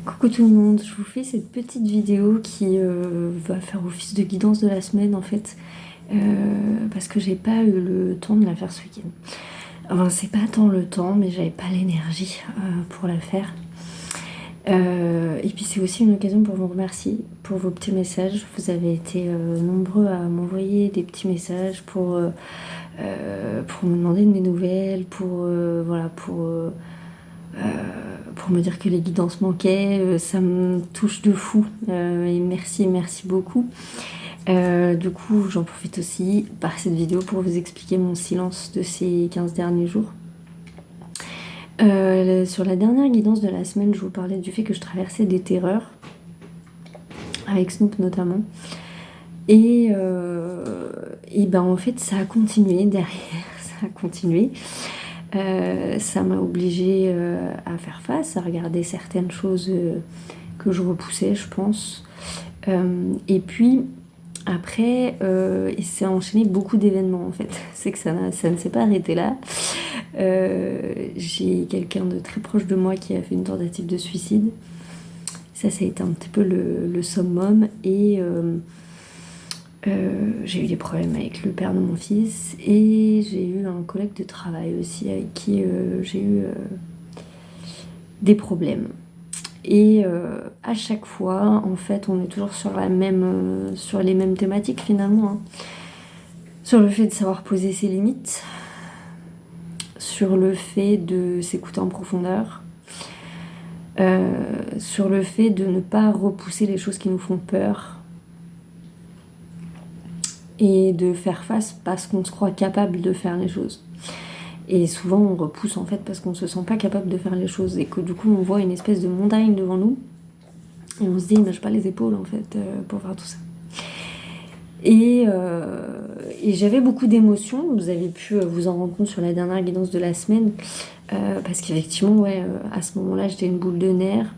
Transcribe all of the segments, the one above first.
Coucou tout le monde, je vous fais cette petite vidéo qui va faire office de guidance de la semaine en fait, parce que j'ai pas eu le temps de la faire ce week-end. Enfin, c'est pas tant le temps, mais j'avais pas l'énergie pour la faire. Et puis c'est aussi une occasion pour vous remercier pour vos petits messages. Vous avez été nombreux à m'envoyer des petits messages pour me demander de mes nouvelles, pour me dire que les guidances manquaient. Ça me touche de fou. Et merci beaucoup. Du coup, j'en profite aussi par cette vidéo pour vous expliquer mon silence de ces 15 derniers jours. Sur la dernière guidance de la semaine, je vous parlais du fait que je traversais des terreurs, avec Snoop notamment. Et ben en fait, ça a continué derrière, ça a continué. Ça m'a obligée à faire face, à regarder certaines choses que je repoussais, je pense. Et puis après, il s'est enchaîné beaucoup d'événements en fait. C'est que ça ne s'est pas arrêté là. J'ai quelqu'un de très proche de moi qui a fait une tentative de suicide. Ça a été un petit peu le summum. Et j'ai eu des problèmes avec le père de mon fils. Et j'ai eu un collègue de travail aussi avec qui j'ai eu des problèmes. Et à chaque fois, en fait, on est toujours sur les mêmes thématiques finalement, hein. Sur le fait de savoir poser ses limites, sur le fait de s'écouter en profondeur, sur le fait de ne pas repousser les choses qui nous font peur et de faire face parce qu'on se croit capable de faire les choses. Et souvent on repousse en fait parce qu'on se sent pas capable de faire les choses et que du coup on voit une espèce de montagne devant nous et on se dit mais j'ai pas les épaules en fait pour faire tout ça. Et j'avais beaucoup d'émotions, vous avez pu vous en rendre compte sur la dernière guidance de la semaine, parce qu'effectivement, ouais, à ce moment-là, j'étais une boule de nerfs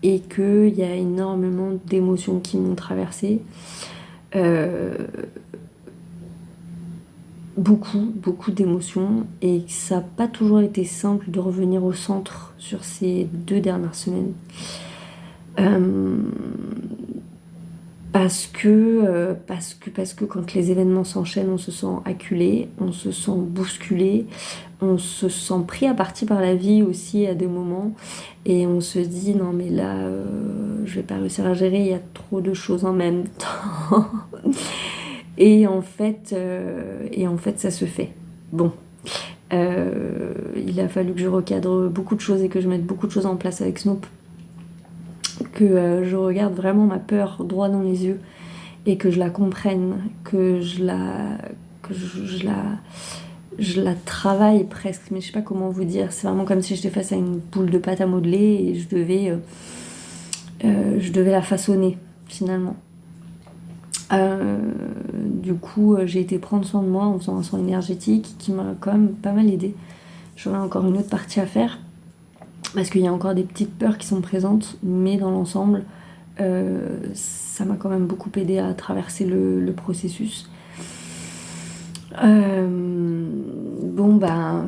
et qu'il y a énormément d'émotions qui m'ont traversée. Beaucoup d'émotions, et ça n'a pas toujours été simple de revenir au centre sur ces 2 dernières semaines. Parce que quand les événements s'enchaînent, on se sent acculé, on se sent bousculé, on se sent pris à partie par la vie aussi à des moments, et on se dit non mais là je vais pas réussir à gérer, il y a trop de choses en même temps. Et en fait ça se fait. Bon. Il a fallu que je recadre beaucoup de choses et que je mette beaucoup de choses en place avec Snoop, que je regarde vraiment ma peur droit dans les yeux et que je la comprenne, que je la travaille presque, mais je sais pas comment vous dire. C'est vraiment comme si j'étais face à une boule de pâte à modeler et je devais la façonner finalement. Du coup, j'ai été prendre soin de moi en faisant un soin énergétique qui m'a quand même pas mal aidée. J'aurais encore une autre partie à faire parce qu'il y a encore des petites peurs qui sont présentes, mais dans l'ensemble, ça m'a quand même beaucoup aidé à traverser le processus. Bon ben,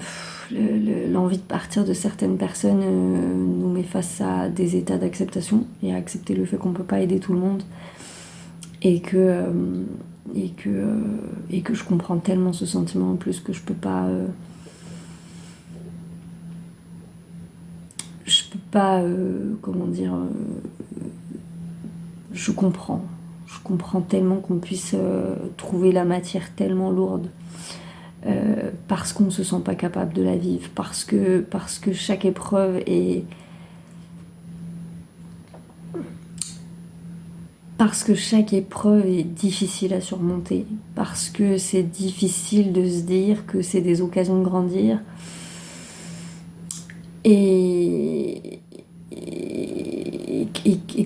l'envie de partir de certaines personnes nous met face à des états d'acceptation et à accepter le fait qu'on peut pas aider tout le monde et que je comprends tellement ce sentiment en plus que je peux pas comment dire, je comprends tellement qu'on puisse trouver la matière tellement lourde parce qu'on ne se sent pas capable de la vivre, parce que chaque épreuve est difficile à surmonter, parce que c'est difficile de se dire que c'est des occasions de grandir et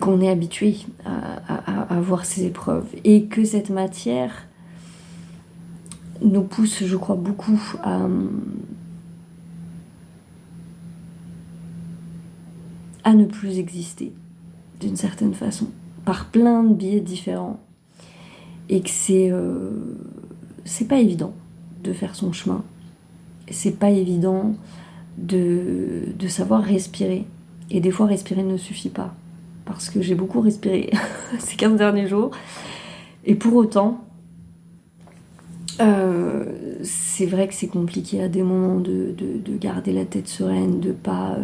qu'on est habitué à voir ces épreuves et que cette matière nous pousse, je crois, beaucoup à ne plus exister d'une certaine façon, par plein de biais différents, et que c'est pas évident de faire son chemin, c'est pas évident de savoir respirer Et des fois, respirer ne suffit pas. Parce que j'ai beaucoup respiré ces 15 derniers jours. Et pour autant, c'est vrai que c'est compliqué à des moments de garder la tête sereine, de pas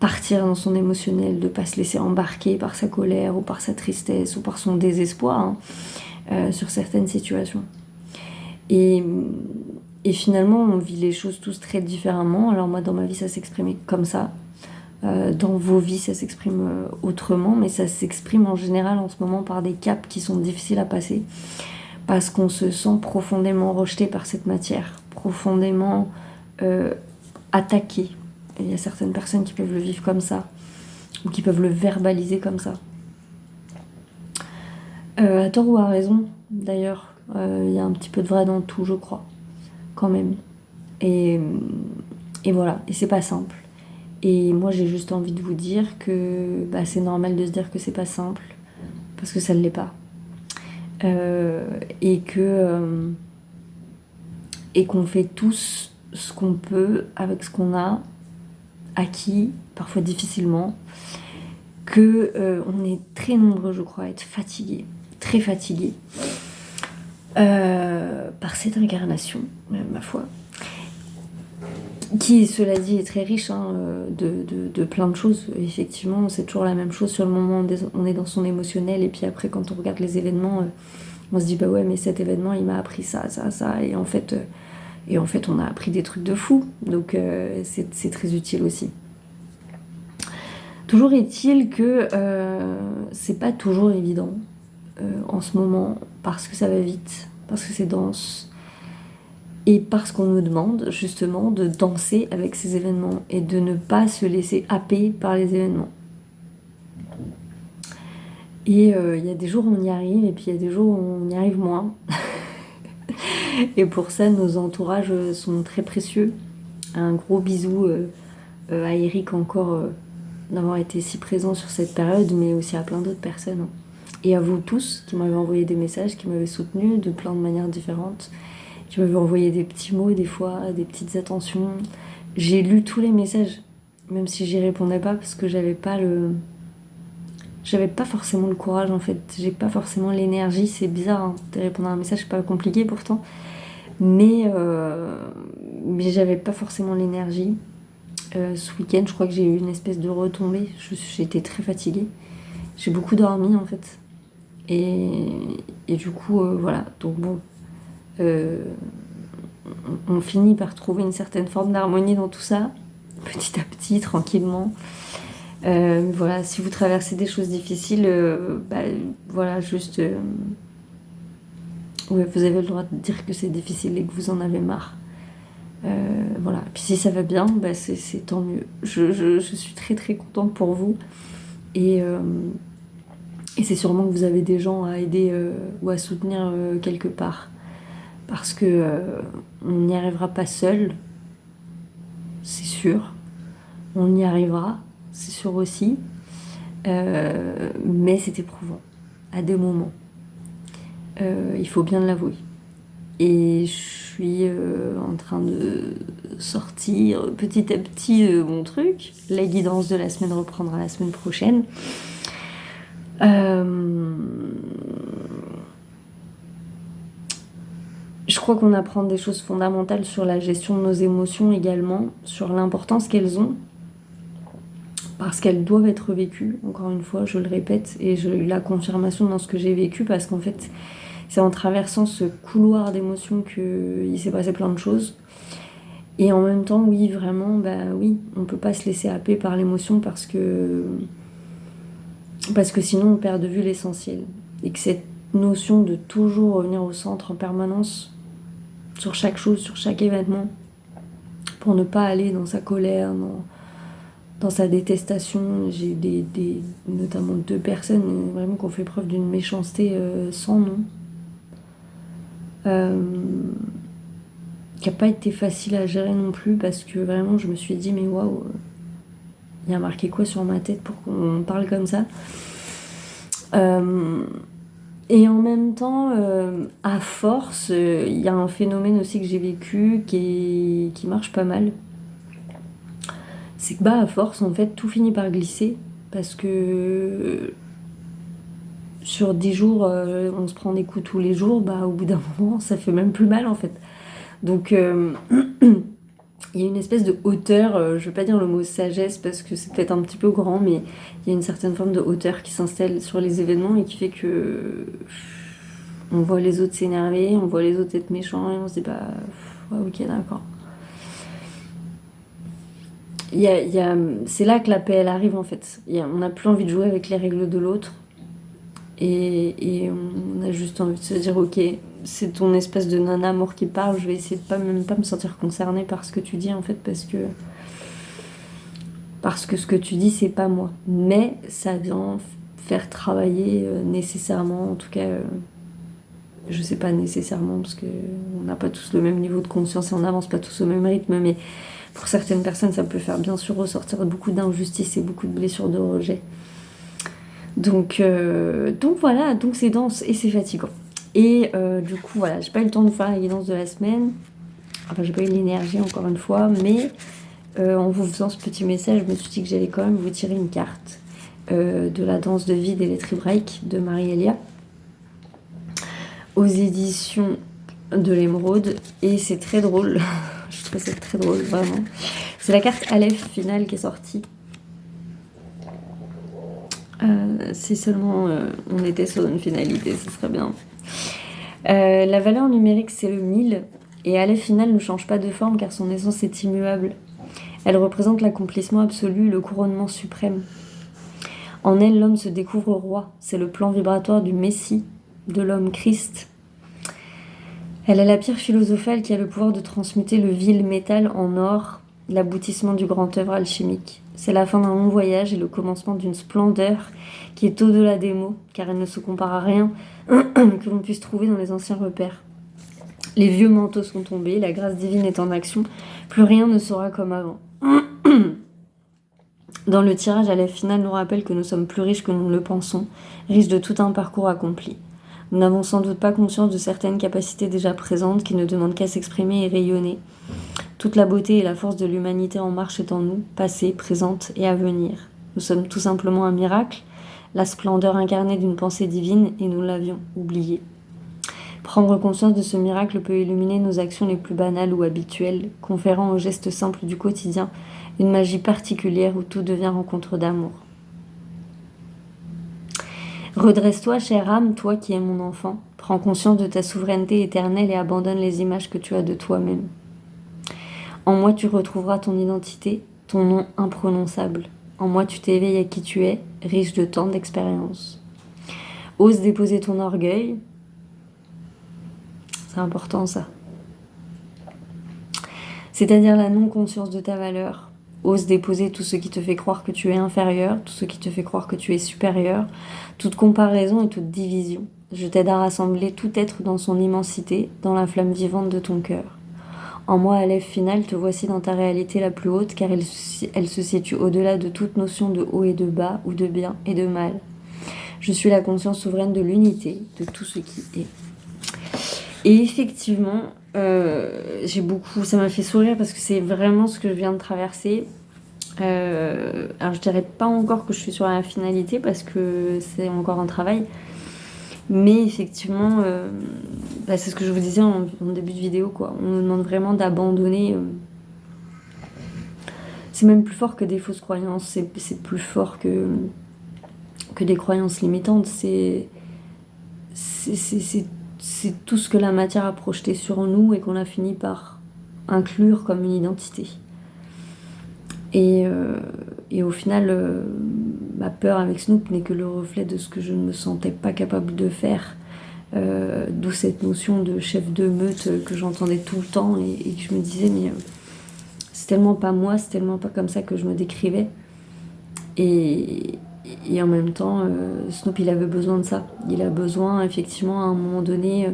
partir dans son émotionnel, de pas se laisser embarquer par sa colère ou par sa tristesse ou par son désespoir, sur certaines situations. Et finalement, on vit les choses tous très différemment. Alors moi, dans ma vie, ça s'exprimait comme ça. Dans vos vies, ça s'exprime autrement, mais ça s'exprime en général en ce moment par des caps qui sont difficiles à passer, parce qu'on se sent profondément rejeté par cette matière, profondément attaqué. Et il y a certaines personnes qui peuvent le vivre comme ça, ou qui peuvent le verbaliser comme ça. À tort ou à raison, d'ailleurs, il y a un petit peu de vrai dans tout, je crois, quand même. Et voilà, et c'est pas simple. Et moi, j'ai juste envie de vous dire que c'est normal de se dire que c'est pas simple, parce que ça ne l'est pas. Et qu'on fait tous ce qu'on peut avec ce qu'on a acquis, parfois difficilement, on est très nombreux, je crois, à être fatigués, très fatigués, par cette incarnation, ma foi, qui, cela dit, est très riche de plein de choses. Effectivement, c'est toujours la même chose. Sur le moment, on est dans son émotionnel, et puis après, quand on regarde les événements, on se dit bah ouais, mais cet événement, il m'a appris ça, ça, ça, et en fait, on a appris des trucs de fou. Donc c'est très utile aussi. Toujours est-il que c'est pas toujours évident en ce moment, parce que ça va vite, parce que c'est dense, et parce qu'on nous demande justement de danser avec ces événements et de ne pas se laisser happer par les événements. Et il y a des jours où on y arrive, et puis il y a des jours où on y arrive moins. Et pour ça, nos entourages sont très précieux. Un gros bisou à Eric encore d'avoir été si présent sur cette période, mais aussi à plein d'autres personnes. Et à vous tous qui m'avez envoyé des messages, qui m'avez soutenu de plein de manières différentes, qui m'avez envoyé des petits mots des fois, des petites attentions. J'ai lu tous les messages, même si j'y répondais pas, parce que j'avais pas forcément le courage en fait, j'ai pas forcément l'énergie. C'est bizarre de répondre à un message, c'est pas compliqué pourtant, mais j'avais pas forcément l'énergie. Ce week-end, je crois que j'ai eu une espèce de retombée. J'étais très fatiguée. J'ai beaucoup dormi en fait. Et du coup, voilà. Donc bon, on finit par trouver une certaine forme d'harmonie dans tout ça, petit à petit, tranquillement. Voilà, si vous traversez des choses difficiles, voilà, juste... ouais, vous avez le droit de dire que c'est difficile et que vous en avez marre. Voilà. Puis si ça va bien, c'est tant mieux. Je suis très très contente pour vous. Et c'est sûrement que vous avez des gens à aider ou à soutenir quelque part. Parce que on n'y arrivera pas seul, c'est sûr. On y arrivera, c'est sûr aussi. Mais c'est éprouvant, à des moments. Il faut bien l'avouer. Et je suis en train de sortir petit à petit mon truc. La guidance de la semaine reprendra la semaine prochaine. Je crois qu'on apprend des choses fondamentales sur la gestion de nos émotions également, sur l'importance qu'elles ont, parce qu'elles doivent être vécues, encore une fois, je le répète, et j'ai eu la confirmation dans ce que j'ai vécu, parce qu'en fait, c'est en traversant ce couloir d'émotions qu'il s'est passé plein de choses. Et en même temps, oui, vraiment, oui, on peut pas se laisser happer par l'émotion parce que sinon on perd de vue l'essentiel. Et que cette notion de toujours revenir au centre en permanence, sur chaque chose, sur chaque événement, pour ne pas aller dans sa colère, dans sa détestation. J'ai notamment 2 personnes vraiment qui ont fait preuve d'une méchanceté sans nom. Qui n'a pas été facile à gérer non plus, parce que vraiment je me suis dit mais waouh, il y a marqué quoi sur ma tête pour qu'on parle comme ça. Et en même temps, à force, il y a un phénomène aussi que j'ai vécu qui marche pas mal. c'est que à force, en fait, tout finit par glisser, parce que sur 10 jours, on se prend des coups tous les jours, au bout d'un moment, ça fait même plus mal, en fait. Donc, il y a une espèce de hauteur, je veux pas dire le mot sagesse, parce que c'est peut-être un petit peu grand, mais il y a une certaine forme de hauteur qui s'installe sur les événements et qui fait que on voit les autres s'énerver, on voit les autres être méchants, et on se dit, ouais, ok, d'accord. C'est là que la paix, elle arrive, en fait. On n'a plus envie de jouer avec les règles de l'autre. Et on a juste envie de se dire, ok, c'est ton espèce de non-amour qui parle, je vais essayer de même pas me sentir concernée par ce que tu dis, en fait, parce que ce que tu dis, c'est pas moi. Mais ça vient faire travailler nécessairement, en tout cas, je sais pas nécessairement, parce que on n'a pas tous le même niveau de conscience et on n'avance pas tous au même rythme, mais pour certaines personnes, ça peut faire bien sûr ressortir beaucoup d'injustice et beaucoup de blessures de rejet. Donc voilà, donc c'est dense et c'est fatigant. Et du coup, voilà, j'ai pas eu le temps de faire la guidance de la semaine. Enfin, j'ai pas eu l'énergie encore une fois, mais en vous faisant ce petit message, je me suis dit que j'allais quand même vous tirer une carte de la danse de vie des lettres hébraïques de Marie-Elia aux éditions de l'Émeraude. Et c'est très drôle, je trouve ça très drôle, vraiment. C'est la carte Aleph finale qui est sortie. Si seulement on était sur une finalité, ce serait bien. La valeur numérique, c'est le 1000. Et Aleph finale ne change pas de forme car son essence est immuable. Elle représente l'accomplissement absolu, le couronnement suprême. En elle, l'homme se découvre roi. C'est le plan vibratoire du Messie, de l'homme Christ. Elle est la pierre philosophale qui a le pouvoir de transmuter le vil métal en or, l'aboutissement du grand œuvre alchimique. C'est la fin d'un long voyage et le commencement d'une splendeur qui est au-delà des mots, car elle ne se compare à rien que l'on puisse trouver dans les anciens repères. Les vieux manteaux sont tombés, la grâce divine est en action, plus rien ne sera comme avant. Dans le tirage, Aleph final nous rappelle que nous sommes plus riches que nous le pensons, riches de tout un parcours accompli. Nous n'avons sans doute pas conscience de certaines capacités déjà présentes qui ne demandent qu'à s'exprimer et rayonner. Toute la beauté et la force de l'humanité en marche est en nous, passée, présente et à venir. Nous sommes tout simplement un miracle, la splendeur incarnée d'une pensée divine, et nous l'avions oublié. Prendre conscience de ce miracle peut illuminer nos actions les plus banales ou habituelles, conférant aux gestes simples du quotidien une magie particulière où tout devient rencontre d'amour. Redresse-toi, chère âme, toi qui es mon enfant. Prends conscience de ta souveraineté éternelle et abandonne les images que tu as de toi-même. En moi, tu retrouveras ton identité, ton nom imprononçable. En moi, tu t'éveilles à qui tu es, riche de tant d'expériences. Ose déposer ton orgueil. C'est important, ça. C'est-à-dire la non-conscience de ta valeur. Ose déposer tout ce qui te fait croire que tu es inférieur, tout ce qui te fait croire que tu es supérieur, toute comparaison et toute division. Je t'aide à rassembler tout être dans son immensité, dans la flamme vivante de ton cœur. En moi, Aleph final, te voici dans ta réalité la plus haute, car elle se situe au-delà de toute notion de haut et de bas, ou de bien et de mal. Je suis la conscience souveraine de l'unité, de tout ce qui est. Et effectivement, ça m'a fait sourire parce que c'est vraiment ce que je viens de traverser. Alors je dirais pas encore que je suis sur la finalité parce que c'est encore un travail. Mais effectivement, c'est ce que je vous disais en début de vidéo, quoi. On nous demande vraiment d'abandonner. C'est même plus fort que des fausses croyances. C'est plus fort que des croyances limitantes. C'est tout ce que la matière a projeté sur nous et qu'on a fini par inclure comme une identité. Et au final, ma peur avec Snoop n'est que le reflet de ce que je ne me sentais pas capable de faire. D'où cette notion de chef de meute que j'entendais tout le temps et que je me disais, mais c'est tellement pas moi, c'est tellement pas comme ça que je me décrivais. Et en même temps, Snoop, il avait besoin de ça. Il a besoin, effectivement, à un moment donné,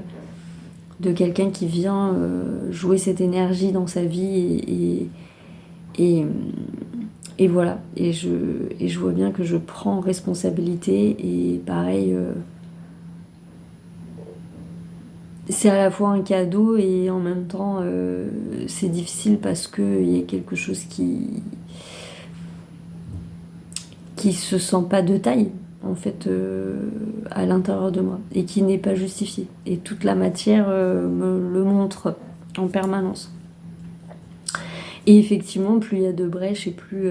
de quelqu'un qui vient jouer cette énergie dans sa vie. Et voilà. Et je vois bien que je prends responsabilité. Et pareil, c'est à la fois un cadeau et en même temps, c'est difficile parce qu'il y a quelque chose qui qui se sent pas de taille en fait à l'intérieur de moi et qui n'est pas justifié. Et toute la matière me le montre en permanence. Et effectivement, plus il y a de brèches et plus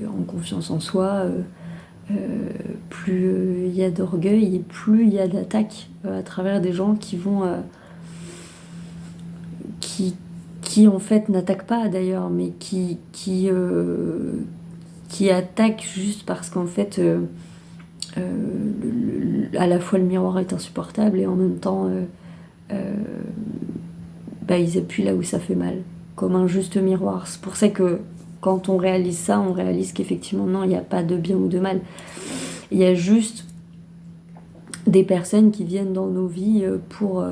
en confiance en soi, plus il y a d'orgueil et plus il y a d'attaques à travers des gens qui vont qui en fait n'attaquent pas d'ailleurs, mais qui attaquent juste parce qu'en fait à la fois le miroir est insupportable et en même temps ils appuient là où ça fait mal, comme un juste miroir. C'est pour ça que quand on réalise ça, on réalise qu'effectivement non, il n'y a pas de bien ou de mal. Il y a juste des personnes qui viennent dans nos vies pour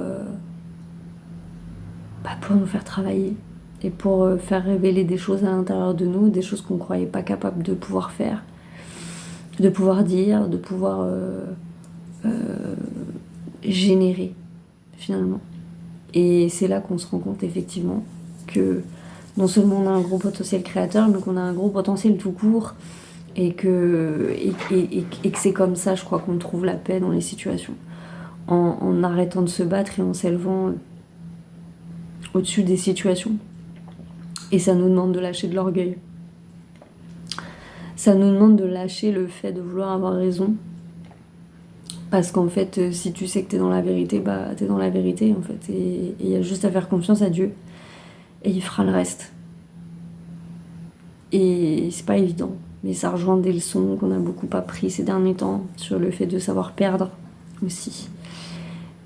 nous faire travailler et pour faire révéler des choses à l'intérieur de nous, des choses qu'on ne croyait pas capable de pouvoir faire, de pouvoir dire, de pouvoir générer finalement. Et c'est là qu'on se rend compte effectivement que non seulement on a un gros potentiel créateur, mais qu'on a un gros potentiel tout court et que c'est comme ça, je crois, qu'on trouve la paix dans les situations. En arrêtant de se battre et en s'élevant au-dessus des situations. Et ça nous demande de lâcher de l'orgueil. Ça nous demande de lâcher le fait de vouloir avoir raison. Parce qu'en fait, si tu sais que t'es dans la vérité, t'es dans la vérité, en fait. Et il y a juste à faire confiance à Dieu. Et il fera le reste. Et c'est pas évident. Mais ça rejoint des leçons qu'on a beaucoup appris ces derniers temps sur le fait de savoir perdre aussi.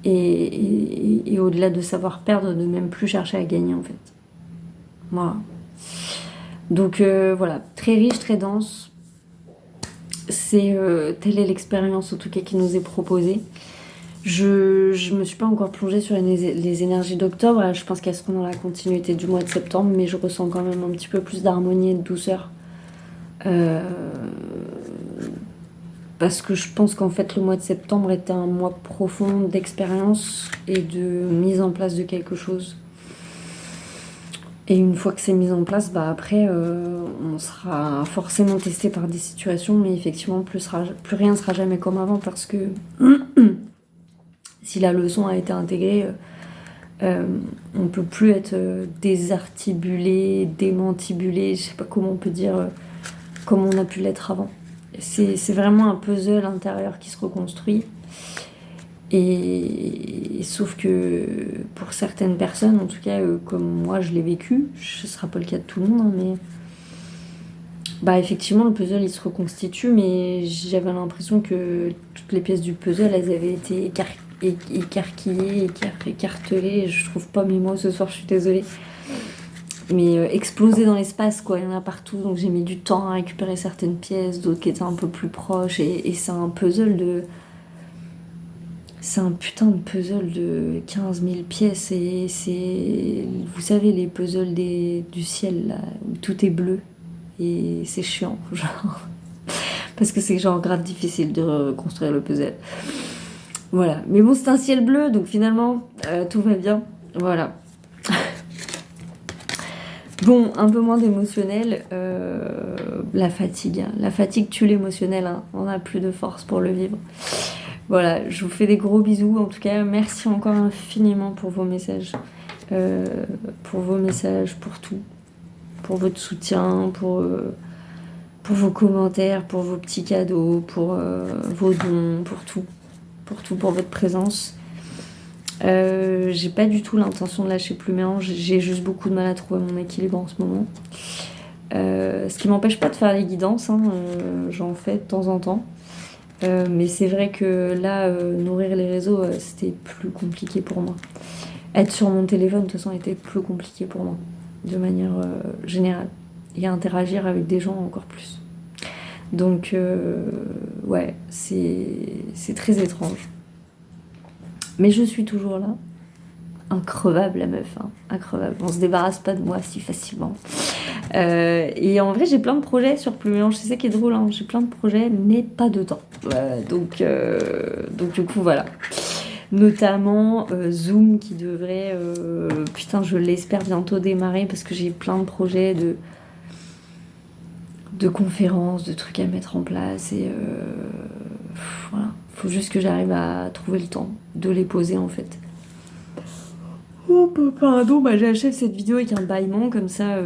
Et au-delà de savoir perdre, de même plus chercher à gagner, en fait. Voilà. Donc voilà, très riche, très dense. Telle est l'expérience en tout cas qui nous est proposée. Je me suis pas encore plongée sur les énergies d'octobre. Je pense qu'elles seront dans la continuité du mois de septembre, mais je ressens quand même un petit peu plus d'harmonie et de douceur. Parce que je pense qu'en fait le mois de septembre était un mois profond d'expérience et de mise en place de quelque chose. Et une fois que c'est mis en place, après on sera forcément testé par des situations, mais effectivement plus rien ne sera jamais comme avant, parce que si la leçon a été intégrée, on peut plus être désarticulé, démantibulé, je sais pas comment on peut dire, comme on a pu l'être avant. C'est vraiment un puzzle intérieur qui se reconstruit. Et sauf que pour certaines personnes, en tout cas comme moi je l'ai vécu, ce ne sera pas le cas de tout le monde, hein, mais effectivement le puzzle il se reconstitue, mais j'avais l'impression que toutes les pièces du puzzle elles avaient été écarquillées, écartelées, je trouve pas mes mots ce soir, je suis désolée, mais explosées dans l'espace quoi, il y en a partout, donc j'ai mis du temps à récupérer certaines pièces, d'autres qui étaient un peu plus proches, et c'est un puzzle c'est un putain de puzzle de 15 000 pièces, et c'est, vous savez, les puzzles du ciel, là, où tout est bleu, et c'est chiant, genre, parce que c'est genre grave difficile de reconstruire le puzzle. Voilà, mais bon, c'est un ciel bleu, donc finalement, tout va bien, voilà. Bon, un peu moins d'émotionnel, la fatigue tue l'émotionnel, hein. On n'a plus de force pour le vivre. Voilà, je vous fais des gros bisous. En tout cas, merci encore infiniment pour vos messages. Pour tout. Pour votre soutien, pour vos commentaires, pour vos petits cadeaux, pour vos dons, pour tout. Pour votre présence. J'ai pas du tout l'intention de lâcher plus mélange. J'ai juste beaucoup de mal à trouver mon équilibre en ce moment. Ce qui m'empêche pas de faire les guidances, hein. J'en fais de temps en temps. Mais c'est vrai que là, nourrir les réseaux, c'était plus compliqué pour moi. Être sur mon téléphone, de toute façon, était plus compliqué pour moi, de manière générale. Et interagir avec des gens encore plus. Donc, ouais, c'est très étrange. Mais je suis toujours là. Increvable, la meuf, hein. Increvable. On se débarrasse pas de moi si facilement. Et en vrai j'ai plein de projets sur Plume Mélange, c'est ça qui est drôle, hein. J'ai plein de projets mais pas de temps, donc du coup voilà, notamment Zoom qui devrait je l'espère bientôt démarrer, parce que j'ai plein de projets de conférences, de trucs à mettre en place et voilà. Faut juste que j'arrive à trouver le temps de les poser en fait. Oh pardon, bah j'achève cette vidéo avec un bâillement comme ça,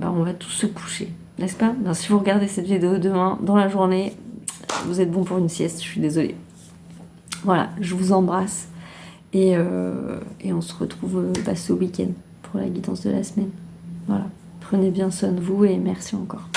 on va tous se coucher, n'est-ce pas? Ben, si vous regardez cette vidéo demain dans la journée, vous êtes bon pour une sieste, je suis désolée. Voilà, je vous embrasse et on se retrouve ce week-end pour la guidance de la semaine. Voilà, prenez bien soin de vous et merci encore.